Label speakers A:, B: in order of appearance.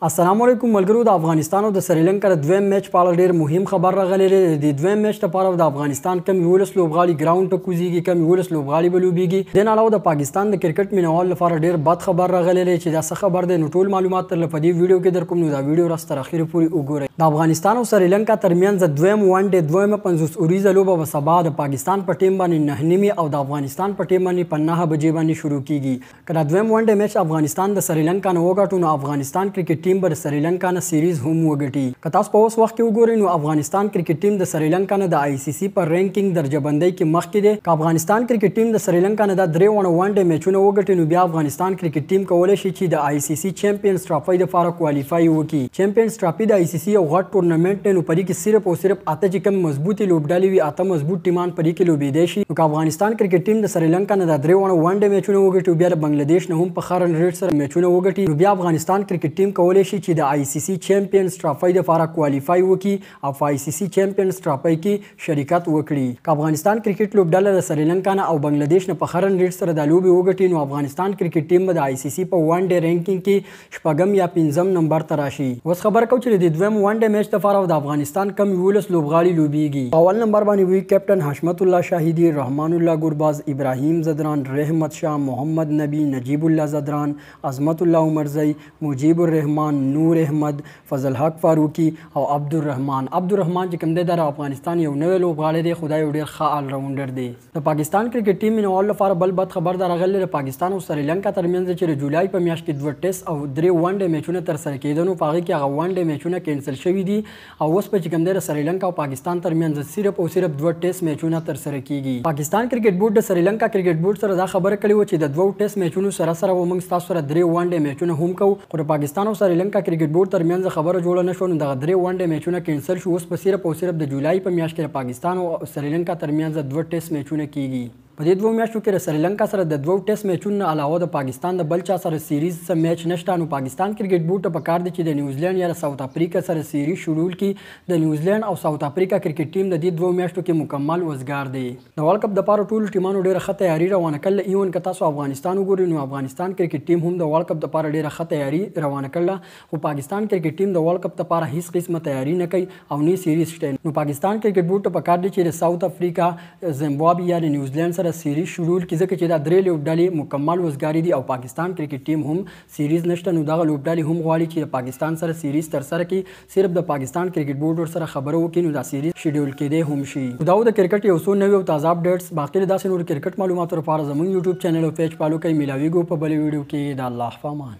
A: السلام علیکم ملګرو د افغانستان او د سریلانکا د دویم میچ په اړه ډیر مهم خبر راغلی دی. د دویم میچ لپاره د افغانستان کم 11 لوبغاړي ګراوند ته کوزیږي، کم 11 لوبغاړي به لوبیږي. د نه علاوه د پاکستان د کرکټ مینوال لپاره ډیر بد خبر راغلی دی چې دا څه خبر دی. نو ټول معلومات تر په دې ویډیو کې در کوم، نو دا ویډیو راست تر اخره پورې وګورئ. د افغانستان او سریلانکا ترمنځ د دویم ون ډے دویمه 50 اوریزه لوبه به سبا د پاکستان په ټیم باندې 9 او د افغانستان په ټیم باندې په 9 بجې باندې شروع کیږي. کله دویم ون ډے میچ افغانستان د سریلانکا نه وګټو نو افغانستان کرکټ ټیم به سریلانکا نه سیریز هم وګټي. که تاسو په اوس وخت کې وګورئ نو افغانستان کرکټ ټیم د سریلانکا نه د آی سی سی پر رینکینګ درجه بندۍ کې مخکې دی. که افغانستان کرکټ ټیم د سریلانکا نه د 3 ون ډے میچونه وګټي نو بیا افغانستان کرکټ ټیم کولی شي چې د آی سی سی چیمپئنز ټرافي لپاره کوالیفای وکړي. چیمپئنز ټرافي د آی سی سی یو غټ ټورنمنټ دی، نو په دې کې صرف او صرف اته چې کوم مضبوطې لوبډلې وي، اته مضبوط ټیمان په دې کې لوبېدی شي. نو که افغانستان کرکټ ټیم د سریلانکا نه د 3 ون ډے میچونه وګټي، بیا د بنگلادیش نه هم په ښه رن ریټ سره میچونه وګټي، نو بیا افغانستان کرکټ ټیم کولی شي چې د آی سی سی چیمپئنز ټرافي لپاره کوالیفای وکړي او په آی سی سی چیمپئنز ټرافي کې شرکت وکړي. که افغانستان کرکټ لوبډله د سریلانکا نه او بنگلادیش نه په ښه رن ریټ سره د لوبې وګټي، نو افغانستان کرکټ ټیم به د آی سی سی په ون ډے رینکینګ کې شپږم یا پنځم نمبر ته راشي. اوس خبر کوو چې د دویم ون ډے میچ لپاره د افغانستان کم 11 لوبغاړي لوبیږي. اول نمبر باندې وی کیپټن حشمت الله شاهدی، رحمان الله ګرباز، ابراهیم زدران، رحمت شاه، محمد نبی، نجیب الله زدران، عظمت الله عمرزی، مجیب الرحمان، نور احمد، فضل حق فاروقی او عبدالرحمان چې کوم دی د افغانستان یو نوی لوبغاړی دی، خدای یو ډیر ښه آل راونډر دی. د پاکستان کرکټ ټیم مینوال لپاره بل بد خبر دا راغلی د پاکستان او سریلانکا ترمنځ چې د جولای په میاشت کې 2 ټیسټ او 3 ون ډے میچونه ترسره کېدل، نو په هغې کې هغه ون ډے میچونه کینسل شوي دي او اوس په چې کوم دی د سریلانکا او پاکستان ترمنځ صرف او صرف 2 ټیسټ میچونه ترسره کیږي. پاکستان کرکټ بورډ د سریلانکا کرکټ بورډ سره دا خبره کړې وه چې د 2 ټیسټ میچونو سره سره به موږ ستاسو سره 3 ون ډے میچونه هم کوو، خو د پاکستان او سریلانکا کرکټ بورډ ترمنځ خبره جوړه نه شوه، نو دغه 3 ون ډے میچونه کینسل شو. اوس په صرف او صرف د جولای په میاشت کې د پاکستان او سریلانکا ترمنځ 2 ټیسټ میچونه کیږي. په دې 2 میاشتو کې د سریلانکا سره د 2 ټیسټ میچونو علاوه د پاکستان د بل چا سره سیریز سم میچ نشته. نو پاکستان کرکټ بورډ ته پکار دی چې د نیوزیلند یا د ساوث افریقا سره سیریز شروع کړي. د نیوزیلند او ساوث افریقا کرکټ ټیم د دې 2 میاشتو کې مکمل وزګار دی. د ورلد کپ دپاره ټولو ټیمانو ډیره ښه تیاري روانه کړله. ایون که تاسو افغانستان وګورئ نو افغانستان کرکټ ټیم هم د ورلد کپ دپاره ډیره ښه تیاري روانه کړله، خو پاکستان کرکټ ټیم د ورلد کپ دپاره هیڅ قسمه تیاري نه کوي او نه سیریز شته. نو پاکستان کرکټ بورډ ته پکار دی چې د ساوث افریقا، زیمبابوې یا د نیوزیلند سره سیریز شروع کې، ځکه چې دا 3 لوبډلې مکمل وزګاري دي او پاکستان کرکټ ټیم هم سیریز نشته. نو دغه لوبډلې هم غواړي چې د پاکستان سره سیریز ترسره کړي، صرف د پاکستان کرکټ بورډ ورسره خبره وکړي نو دا سیریز شیډول کېدی هم شي. دا د کرکټ یو څو نوي او تازه اپډیټس، باقي داسې نور کرکټ معلوماتو لپاره زموږ یوټیوب چینل او پیج فالو کړئ. میلاویږو په بلې ویډیو کې. د الله په امان.